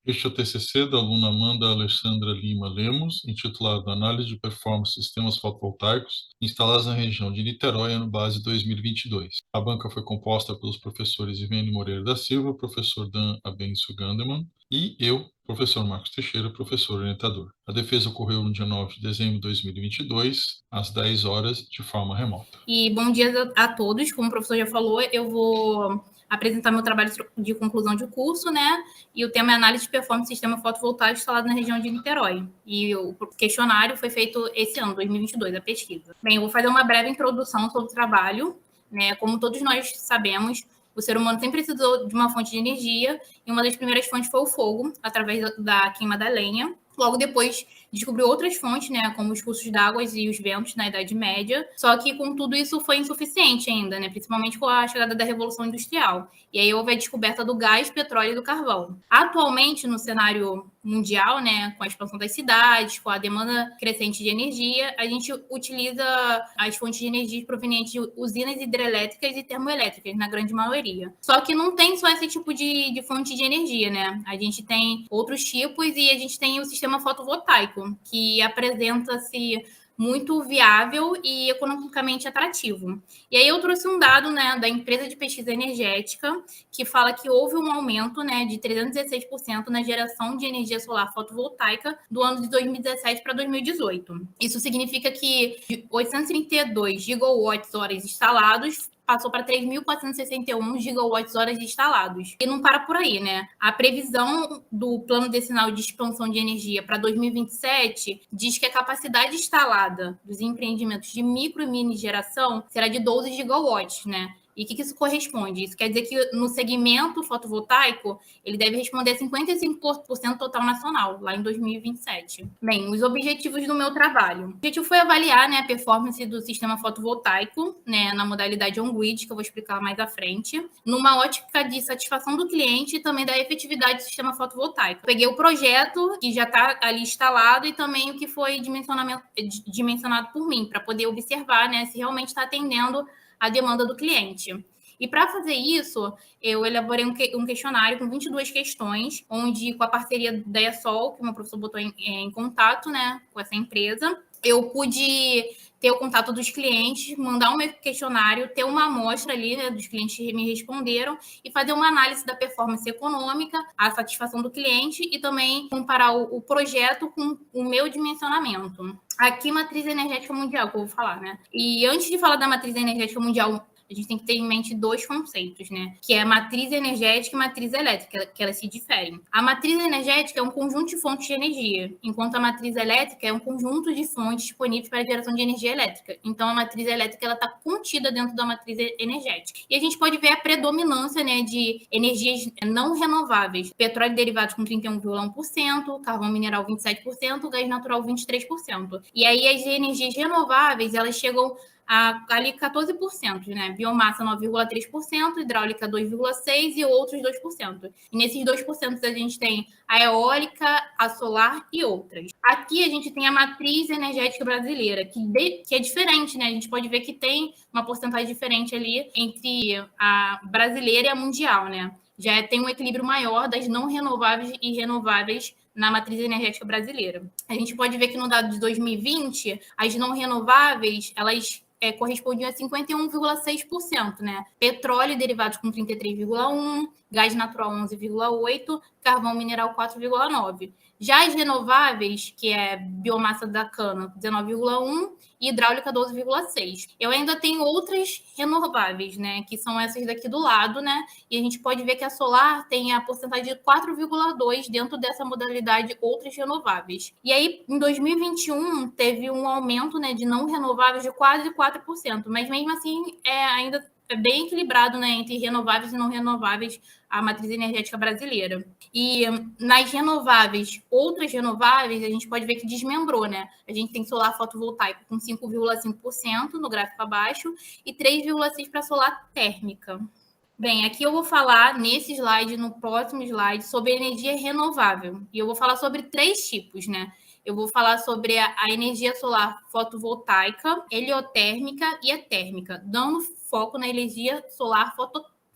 Este é o TCC da aluna Amanda Alexandra Lima Lemos, intitulado Análise de Performance de Sistemas Fotovoltaicos instalados na região de Niterói, ano base 2022. A banca foi composta pelos professores Ivene Moreira da Silva, professor Dan Abenço Gandeman, e eu, professor Marcos Teixeira, professor orientador. A defesa ocorreu no dia 9 de dezembro de 2022, às 10 horas, de forma remota. E bom dia a todos. Como o professor já falou, eu vou apresentar meu trabalho de conclusão de curso, né? E o tema é análise de performance do sistema fotovoltaico instalado na região de Niterói. E o questionário foi feito esse ano, 2022, a pesquisa. Bem, eu vou fazer uma breve introdução sobre o trabalho, né? Como todos nós sabemos, o ser humano sempre precisou de uma fonte de energia, e uma das primeiras fontes foi o fogo, através da queima da lenha. Logo depois, descobriu outras fontes, né, como os cursos d'água e os ventos na Idade Média. Só que, com tudo isso, foi insuficiente ainda, né, principalmente com a chegada da Revolução Industrial. E aí houve a descoberta do gás, petróleo e do carvão. Atualmente, no cenário mundial, né, com a expansão das cidades, com a demanda crescente de energia, a gente utiliza as fontes de energia provenientes de usinas hidrelétricas e termoelétricas, na grande maioria. Só que não tem só esse tipo de fonte de energia, né? A gente tem outros tipos e a gente tem o sistema fotovoltaico, que apresenta-se muito viável e economicamente atrativo. E aí eu trouxe um dado, né, da empresa de pesquisa energética, que fala que houve um aumento, né, de 316% na geração de energia solar fotovoltaica do ano de 2017 para 2018. Isso significa que de 832 gigawatts-horas instalados passou para 3.461 gigawatts-horas instalados. E não para por aí, né? A previsão do plano decenal de expansão de energia para 2027 diz que a capacidade instalada dos empreendimentos de micro e mini geração será de 12 gigawatts, né? E o que isso corresponde? Isso quer dizer que no segmento fotovoltaico, ele deve responder a 55% total nacional, lá em 2027. Bem, os objetivos do meu trabalho. O objetivo foi avaliar, né, a performance do sistema fotovoltaico, né, na modalidade on-grid, que eu vou explicar mais à frente, numa ótica de satisfação do cliente e também da efetividade do sistema fotovoltaico. Peguei o projeto, que já está ali instalado, e também o que foi dimensionado por mim, para poder observar, né, se realmente está atendendo a demanda do cliente. E para fazer isso, eu elaborei um questionário com 22 questões, onde, com a parceria da ESOL, que o meu professor botou em contato, né, com essa empresa, eu pude ter o contato dos clientes, mandar um questionário, ter uma amostra ali, né, dos clientes que me responderam, e fazer uma análise da performance econômica, a satisfação do cliente, e também comparar o projeto com o meu dimensionamento. Aqui, matriz energética mundial, que eu vou falar, né? E antes de falar da matriz energética mundial, a gente tem que ter em mente dois conceitos, né? Que é a matriz energética e matriz elétrica, que elas se diferem. A matriz energética é um conjunto de fontes de energia, enquanto a matriz elétrica é um conjunto de fontes disponíveis para a geração de energia elétrica. Então, a matriz elétrica está contida dentro da matriz energética. E a gente pode ver a predominância, né, de energias não renováveis. Petróleo e derivados com 31,1%, carvão mineral 27%, gás natural 23%. E aí as energias renováveis, elas chegam ali 14%, né? Biomassa 9,3%, hidráulica 2,6% e outros 2%. E nesses 2% a gente tem a eólica, a solar e outras. Aqui a gente tem a matriz energética brasileira, que é diferente, né? A gente pode ver que tem uma porcentagem diferente ali entre a brasileira e a mundial, né? Já tem um equilíbrio maior das não renováveis e renováveis na matriz energética brasileira. A gente pode ver que no dado de 2020, as não renováveis, elas correspondiam a 51,6%, né? Petróleo e derivados com 33,1%, gás natural 11,8%, carvão mineral 4,9%. Já as renováveis, que é biomassa da cana, 19,1% e hidráulica 12,6%. Eu ainda tenho outras renováveis, né? Que são essas daqui do lado, né? E a gente pode ver que a solar tem a porcentagem de 4,2% dentro dessa modalidade outras renováveis. E aí, em 2021, teve um aumento, né, de não renováveis de quase 4%, mas mesmo assim ainda é bem equilibrado, né, entre renováveis e não renováveis a matriz energética brasileira. E nas renováveis, outras renováveis, a gente pode ver que desmembrou, né? A gente tem solar fotovoltaico com 5,5% no gráfico abaixo e 3,6% para solar térmica. Bem, aqui eu vou falar nesse slide, no próximo slide, sobre energia renovável. E eu vou falar sobre 3 tipos, né? Eu vou falar sobre a energia solar fotovoltaica, heliotérmica e a térmica, dando foco na energia solar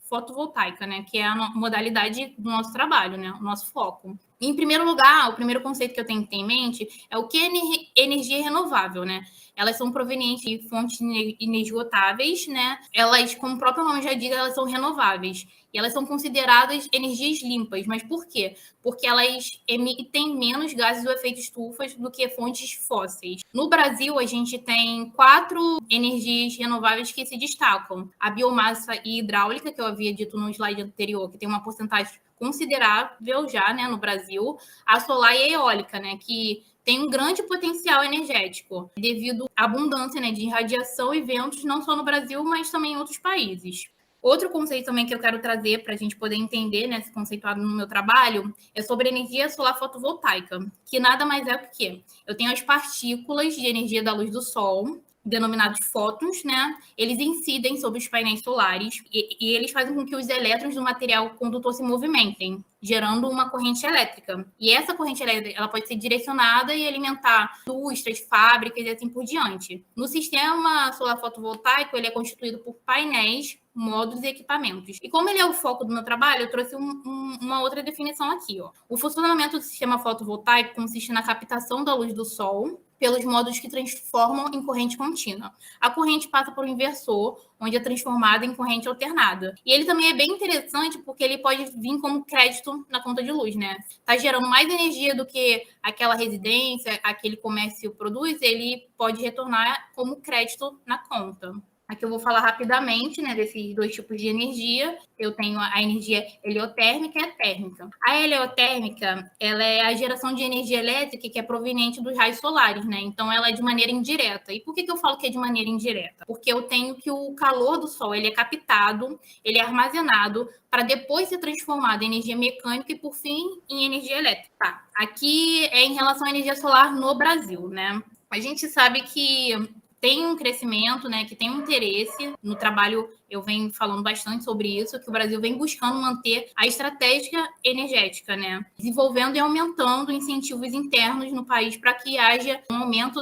fotovoltaica, né? Que é a modalidade do nosso trabalho, né? O nosso foco. Em primeiro lugar, o primeiro conceito que eu tenho que ter em mente é o que é energia renovável, né? Elas são provenientes de fontes inesgotáveis, né? Elas, como o próprio nome já diz, elas são renováveis. E elas são consideradas energias limpas. Mas por quê? Porque elas emitem menos gases do efeito estufa do que fontes fósseis. No Brasil, a gente tem 4 energias renováveis que se destacam. A biomassa hidráulica, que eu havia dito no slide anterior, que tem uma porcentagem considerável já, né, no Brasil, a solar e a eólica, né, que tem um grande potencial energético devido à abundância, né, de radiação e ventos, não só no Brasil, mas também em outros países. Outro conceito também que eu quero trazer para a gente poder entender, né, se conceituado no meu trabalho, é sobre energia solar fotovoltaica, que nada mais é do que eu tenho as partículas de energia da luz do sol, denominados fótons, né? Eles incidem sobre os painéis solares e eles fazem com que os elétrons do material condutor se movimentem, gerando uma corrente elétrica. E essa corrente elétrica ela pode ser direcionada e alimentar indústrias, fábricas e assim por diante. No sistema solar fotovoltaico, ele é constituído por painéis, módulos e equipamentos. E como ele é o foco do meu trabalho, eu trouxe uma outra definição aqui. Ó. O funcionamento do sistema fotovoltaico consiste na captação da luz do sol pelos módulos que transformam em corrente contínua. A corrente passa por um inversor, onde é transformada em corrente alternada. E ele também é bem interessante porque ele pode vir como crédito na conta de luz, né? Está gerando mais energia do que aquela residência, aquele comércio produz, ele pode retornar como crédito na conta. Aqui eu vou falar rapidamente, né, desses 2 tipos de energia. Eu tenho a energia heliotérmica e a térmica. A heliotérmica, ela é a geração de energia elétrica que é proveniente dos raios solares, né? Então, ela é de maneira indireta. E por que eu falo que é de maneira indireta? Porque eu tenho que o calor do sol, ele é captado, ele é armazenado para depois ser transformado em energia mecânica e, por fim, em energia elétrica. Tá. Aqui é em relação à energia solar no Brasil, né? A gente sabe que tem um crescimento, né, que tem um interesse no trabalho, eu venho falando bastante sobre isso, que o Brasil vem buscando manter a estratégia energética, né, desenvolvendo e aumentando incentivos internos no país para que haja um aumento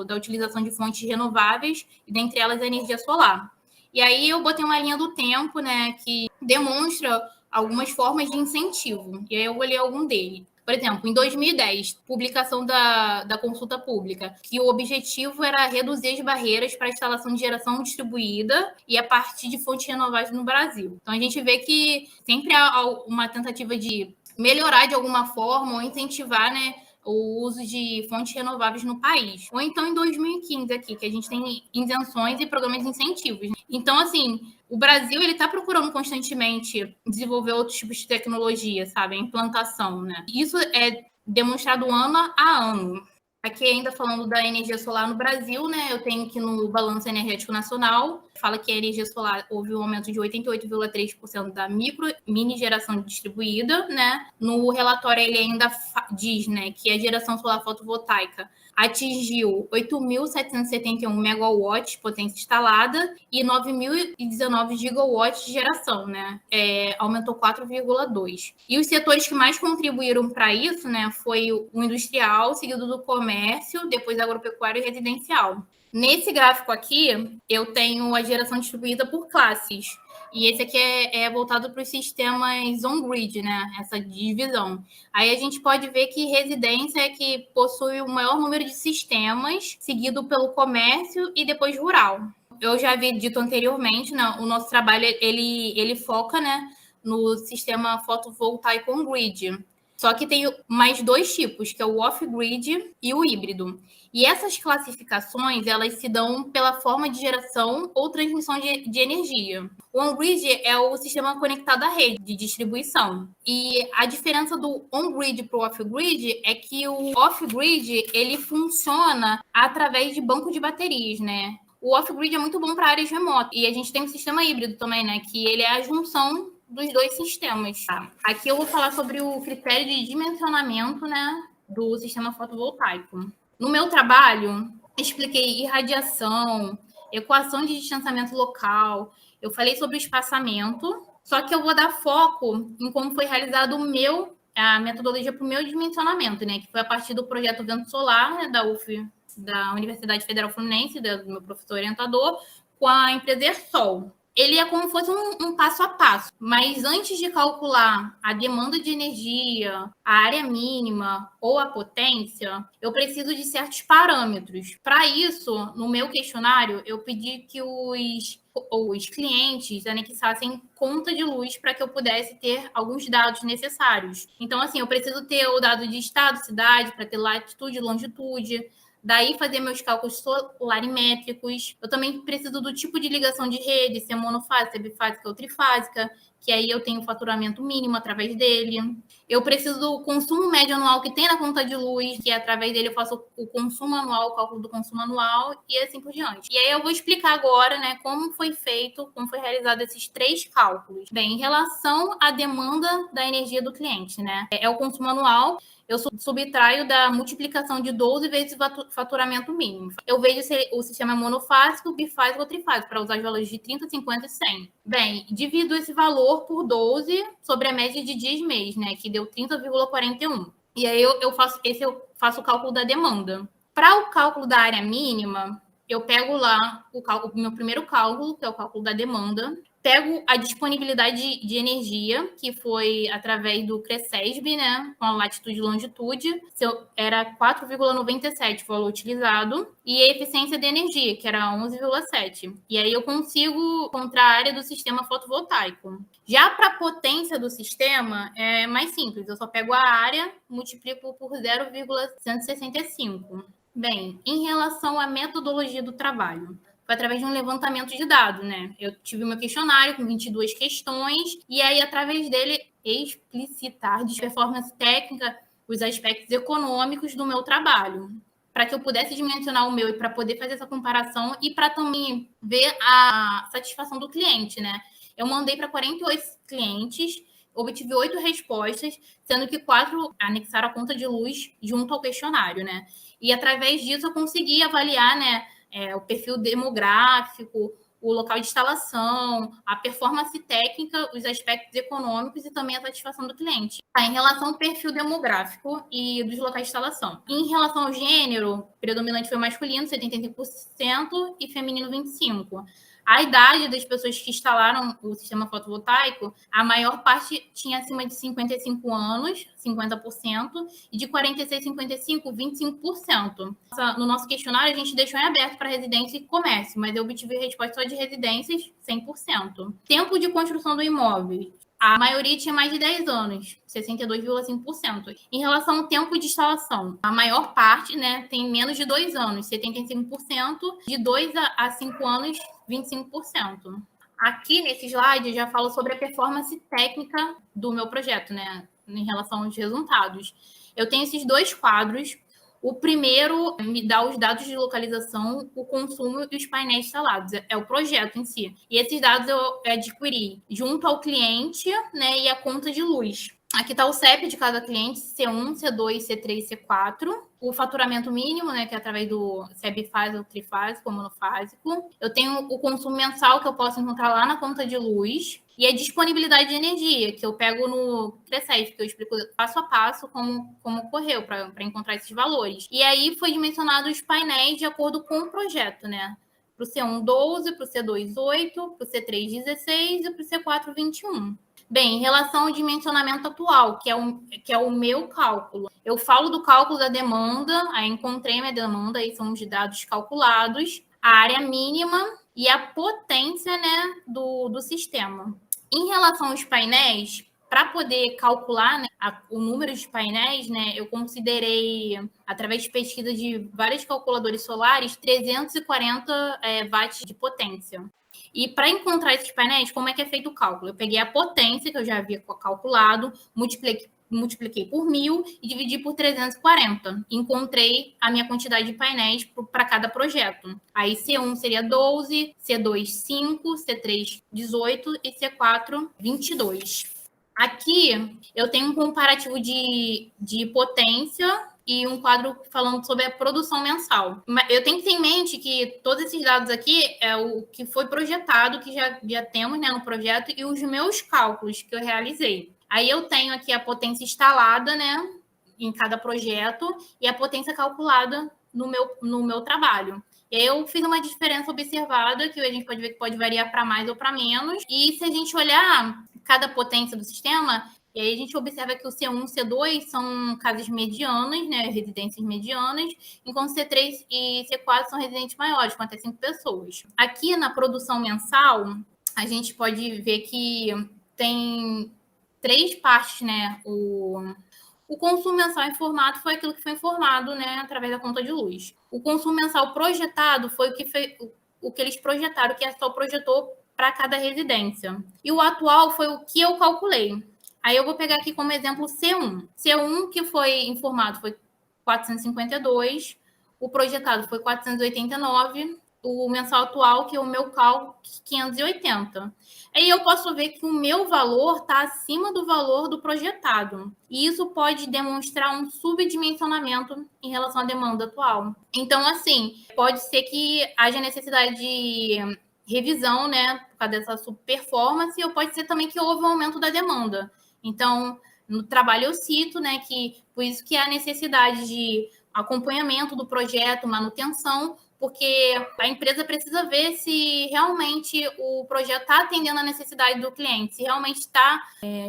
da utilização de fontes renováveis, e dentre elas a energia solar. E aí eu botei uma linha do tempo, né, que demonstra algumas formas de incentivo, e aí eu vou ler algum deles. Por exemplo, em 2010, publicação da consulta pública, que o objetivo era reduzir as barreiras para a instalação de geração distribuída e a partir de fontes renováveis no Brasil. Então, a gente vê que sempre há uma tentativa de melhorar de alguma forma ou incentivar, né, o uso de fontes renováveis no país. Ou então, em 2015, aqui, que a gente tem isenções e programas de incentivos. Então, assim, o Brasil ele está procurando constantemente desenvolver outros tipos de tecnologia, sabe? A implantação, né? Isso é demonstrado ano a ano. Aqui ainda falando da energia solar no Brasil, né? Eu tenho que no Balanço Energético Nacional fala que a energia solar houve um aumento de 88,3% da mini geração distribuída, né? No relatório ele ainda diz, né, que a geração solar fotovoltaica atingiu 8.771 megawatts de potência instalada e 9.019 gigawatts de geração, né? Aumentou 4,2. E os setores que mais contribuíram para isso, né, foi o industrial, seguido do comércio, depois agropecuário e residencial. Nesse gráfico aqui, eu tenho a geração distribuída por classes. E esse aqui é voltado para os sistemas on-grid, né? Essa divisão. Aí a gente pode ver que residência é que possui o maior número de sistemas, seguido pelo comércio e depois rural. Eu já havia dito anteriormente, né? O nosso trabalho ele foca, né, no sistema fotovoltaico on-grid. Só que tem mais 2 tipos, que é o off-grid e o híbrido. E essas classificações, elas se dão pela forma de geração ou transmissão de energia. O on-grid é o sistema conectado à rede de distribuição. E a diferença do on-grid para o off-grid é que o off-grid, ele funciona através de banco de baterias, né? O off-grid é muito bom para áreas remotas. E a gente tem um sistema híbrido também, né? Que ele é a junção dos 2 sistemas. Tá? Aqui eu vou falar sobre o critério de dimensionamento, né, do sistema fotovoltaico. No meu trabalho, expliquei irradiação, equação de distanciamento local, eu falei sobre o espaçamento, só que eu vou dar foco em como foi realizado a metodologia para o meu dimensionamento, né, que foi a partir do projeto Vento Solar, né, da UF, da Universidade Federal Fluminense, do meu professor orientador, com a empresa ERSOL. ele é como se fosse um passo a passo. Mas antes de calcular a demanda de energia, a área mínima ou a potência, eu preciso de certos parâmetros. Para isso, no meu questionário, eu pedi que os clientes anexassem conta de luz para que eu pudesse ter alguns dados necessários. Então, assim, eu preciso ter o dado de estado, cidade, para ter latitude, longitude, daí fazer meus cálculos solarimétricos. Eu também preciso do tipo de ligação de rede, se é monofásica, bifásica ou trifásica, que aí eu tenho faturamento mínimo através dele. Eu preciso do consumo médio anual que tem na conta de luz, que através dele eu faço o consumo anual, o cálculo do consumo anual e assim por diante. E aí eu vou explicar agora, né, como foi feito, como foi realizado esses 3 cálculos. Bem, em relação à demanda da energia do cliente, né, é o consumo anual. Eu subtraio da multiplicação de 12 vezes o faturamento mínimo. Eu vejo se o sistema é monofásico, bifásico ou trifásico, para usar os valores de 30, 50 e 100. Bem, divido esse valor por 12 sobre a média de dias-mês, né, que deu 30,41. E aí eu faço o cálculo da demanda. Para o cálculo da área mínima, eu pego lá o meu primeiro cálculo, que é o cálculo da demanda, pego a disponibilidade de energia, que foi através do CRECESB, né, com a latitude e longitude, era 4,97 o valor utilizado, e a eficiência de energia, que era 11,7. E aí eu consigo encontrar a área do sistema fotovoltaico. Já para a potência do sistema, é mais simples, eu só pego a área, multiplico por 0,165. Bem, em relação à metodologia do trabalho, foi através de um levantamento de dados, né? Eu tive meu questionário com 22 questões, e aí, através dele, explicitar de performance técnica os aspectos econômicos do meu trabalho, para que eu pudesse dimensionar o meu e para poder fazer essa comparação e para também ver a satisfação do cliente, né? Eu mandei para 48 clientes, obtive 8 respostas, sendo que 4 anexaram a conta de luz junto ao questionário, né? E através disso eu consegui avaliar, né, o perfil demográfico, o local de instalação, a performance técnica, os aspectos econômicos e também a satisfação do cliente. Em relação ao perfil demográfico e dos locais de instalação. Em relação ao gênero, predominante foi masculino, 75%, e feminino, 25%. A idade das pessoas que instalaram o sistema fotovoltaico, a maior parte tinha acima de 55 anos, 50%, e de 46 a 55, 25%. No nosso questionário, a gente deixou em aberto para residência e comércio, mas eu obtive resposta só de residências, 100%. Tempo de construção do imóvel. A maioria tinha mais de 10 anos, 62,5%. Em relação ao tempo de instalação, a maior parte, né, tem menos de 2 anos, 75%, de 2 a 5 anos, 25%. Aqui nesse slide eu já falo sobre a performance técnica do meu projeto, né, em relação aos resultados. Eu tenho esses 2 quadros. O primeiro me dá os dados de localização, o consumo e os painéis instalados. É o projeto em si. E esses dados eu adquiri junto ao cliente, né, e a conta de luz. Aqui está o CEP de cada cliente, C1, C2, C3, C4. O faturamento mínimo, né, que é através do CEB bifásico, trifásico ou monofásico. Eu tenho o consumo mensal, que eu posso encontrar lá na conta de luz. E a disponibilidade de energia, que eu pego no CRECESB, que eu explico passo a passo como ocorreu para encontrar esses valores. E aí foi dimensionado os painéis de acordo com o projeto, né? Para o C1, 12, para o C2, 8, para o C3, 16 e para o C4, 21. Bem, em relação ao dimensionamento atual, que é o meu cálculo, eu falo do cálculo da demanda, aí encontrei minha demanda, aí são os dados calculados, a área mínima e a potência, né, do sistema. Em relação aos painéis, para poder calcular, né, o número de painéis, né, eu considerei, através de pesquisa de vários calculadores solares, 340 watts de potência. E para encontrar esses painéis, como é que é feito o cálculo? Eu peguei a potência, que eu já havia calculado, multipliquei por 1.000 e dividi por 340. Encontrei a minha quantidade de painéis para cada projeto. Aí C1 seria 12, C2 5, C3 18 e C4 22. Aqui eu tenho um comparativo de potência e um quadro falando sobre a produção mensal. Eu tenho que ter em mente que todos esses dados aqui é o que foi projetado, que já temos, né, no projeto, e os meus cálculos que eu realizei. Aí eu tenho aqui a potência instalada, né, em cada projeto e a potência calculada no meu trabalho. E aí eu fiz uma diferença observada, que a gente pode ver que pode variar para mais ou para menos. E se a gente olhar cada potência do sistema, e aí a gente observa que o C1 e C2 são casas medianas, né, residências medianas, enquanto C3 e C4 são residentes maiores, com até 5 pessoas. Aqui na produção mensal, a gente pode ver que tem 3 partes, né? O consumo mensal informado foi aquilo que foi informado, né, através da conta de luz. O consumo mensal projetado foi o que eles projetaram, que a Sol projetou para cada residência. E o atual foi o que eu calculei. Aí eu vou pegar aqui como exemplo C1. C1 que foi informado foi 452, o projetado foi 489, o mensal atual, que é o meu cálculo, 580. Aí eu posso ver que o meu valor está acima do valor do projetado. E isso pode demonstrar um subdimensionamento em relação à demanda atual. Então, assim, pode ser que haja necessidade de revisão, né, por causa dessa subperformance, ou pode ser também que houve um aumento da demanda. Então, no trabalho eu cito, né, que por isso que há necessidade de acompanhamento do projeto, manutenção, porque a empresa precisa ver se realmente o projeto está atendendo a necessidade do cliente, se realmente está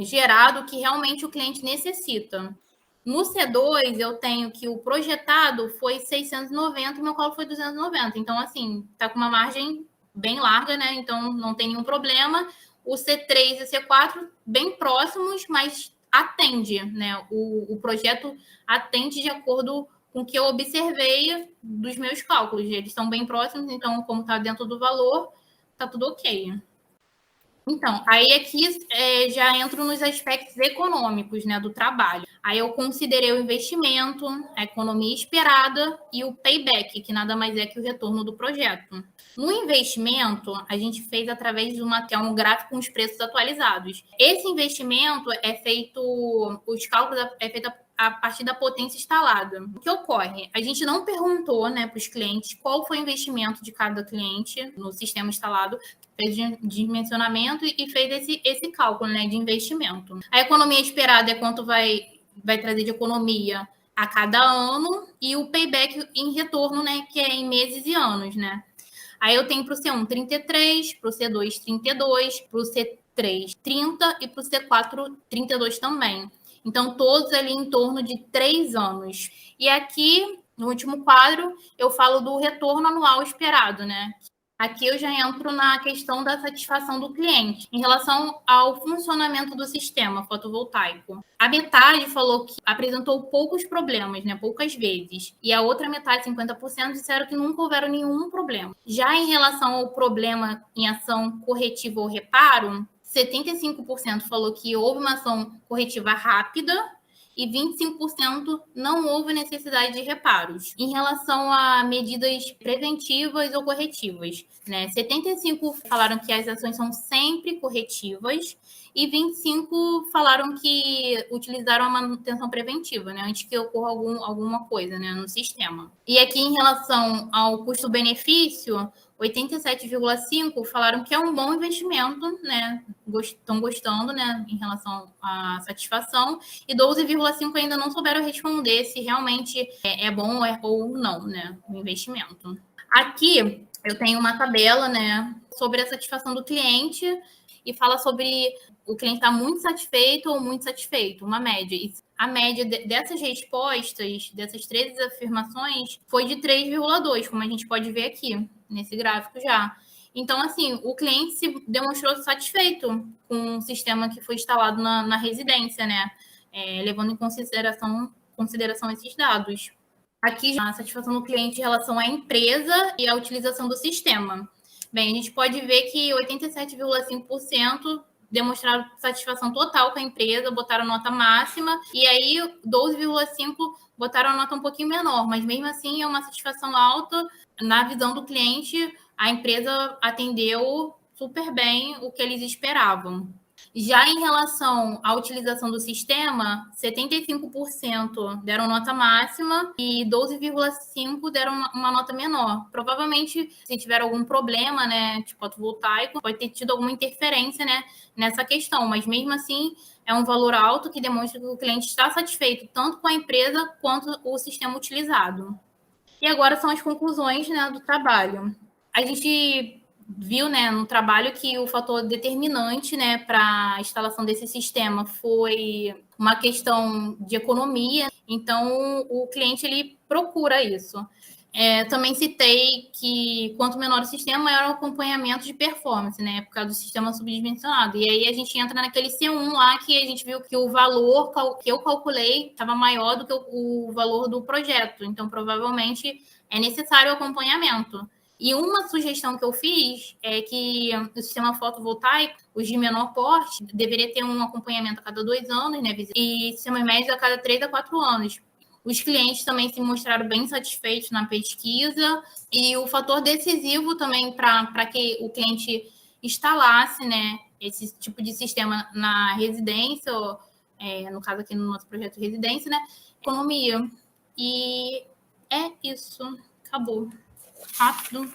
gerado o que realmente o cliente necessita. No C2, eu tenho que o projetado foi 690 e o meu cálculo foi 290. Então, assim, está com uma margem bem larga, né? Então, não tem nenhum problema. O C3 e o C4 bem próximos, mas atende, né? O projeto atende de acordo com o que eu observei dos meus cálculos. Eles estão bem próximos, então, como está dentro do valor, está tudo ok. Então, aí aqui já entro nos aspectos econômicos, né, do trabalho. Aí eu considerei o investimento, a economia esperada e o payback, que nada mais é que o retorno do projeto. No investimento, a gente fez através de que é um gráfico com os preços atualizados. Esse investimento é feito, os cálculos é feito a partir da potência instalada. O que ocorre? A gente não perguntou, né, para os clientes qual foi o investimento de cada cliente no sistema instalado, fez dimensionamento e fez esse cálculo, né, de investimento. A economia esperada é quanto vai trazer de economia a cada ano, e o payback em retorno, né, que é em meses e anos, né. Aí eu tenho para o C1 33, para o C2 32, para o C3 30 e para o C4 32 também. Então, todos ali em torno de 3 anos. E aqui, no último quadro, eu falo do retorno anual esperado, né? Aqui eu já entro na questão da satisfação do cliente em relação ao funcionamento do sistema fotovoltaico. A metade falou que apresentou poucos problemas, né, poucas vezes, e a outra metade, 50%, disseram que nunca houveram nenhum problema. Já em relação ao problema em ação corretiva ou reparo, 75% falou que houve uma ação corretiva rápida e 25% não houve necessidade de reparos. Em relação a medidas preventivas ou corretivas, né? 75% falaram que as ações são sempre corretivas e 25% falaram que utilizaram a manutenção preventiva, né, antes que ocorra alguma coisa, né, no sistema. E aqui, em relação ao custo-benefício, 87,5% falaram que é um bom investimento, né? Estão gostando, né, em relação à satisfação, e 12,5% ainda não souberam responder se realmente é bom ou não, né, o investimento. Aqui eu tenho uma tabela, né, sobre a satisfação do cliente e fala sobre o cliente está muito satisfeito ou muito satisfeito, uma média. E a média dessas respostas, dessas 13 afirmações, foi de 3,2, como a gente pode ver aqui, nesse gráfico já. Então, assim, o cliente se demonstrou satisfeito com o sistema que foi instalado na residência, né? Levando em consideração esses dados. Aqui, já a satisfação do cliente em relação à empresa e à utilização do sistema. Bem, a gente pode ver que 87,5% demonstraram satisfação total com a empresa, botaram nota máxima, e aí 12,5% botaram a nota um pouquinho menor, mas mesmo assim é uma satisfação alta. Na visão do cliente, a empresa atendeu super bem o que eles esperavam. Já em relação à utilização do sistema, 75% deram nota máxima e 12,5% deram uma nota menor. Provavelmente, se tiver algum problema, né, tipo fotovoltaico, pode ter tido alguma interferência, né, nessa questão, mas mesmo assim é um valor alto que demonstra que o cliente está satisfeito tanto com a empresa quanto o sistema utilizado. E agora são as conclusões, né, do trabalho. A gente viu, né, no trabalho que o fator determinante, né, para a instalação desse sistema foi uma questão de economia. Então, o cliente ele procura isso. Também citei que quanto menor o sistema, maior o acompanhamento de performance, né? Por causa do sistema subdimensionado. E aí a gente entra naquele C1 lá que a gente viu que o valor que eu calculei estava maior do que o valor do projeto. Então, provavelmente, é necessário o acompanhamento. E uma sugestão que eu fiz é que o sistema fotovoltaico, os de menor porte, deveria ter um acompanhamento a cada 2 anos, né? E sistemas médios a cada 3 a 4 anos. Os clientes também se mostraram bem satisfeitos na pesquisa e o fator decisivo também para que o cliente instalasse, né, esse tipo de sistema na residência, no caso aqui no nosso projeto de residência, né, economia. E é isso. Acabou. Rápido.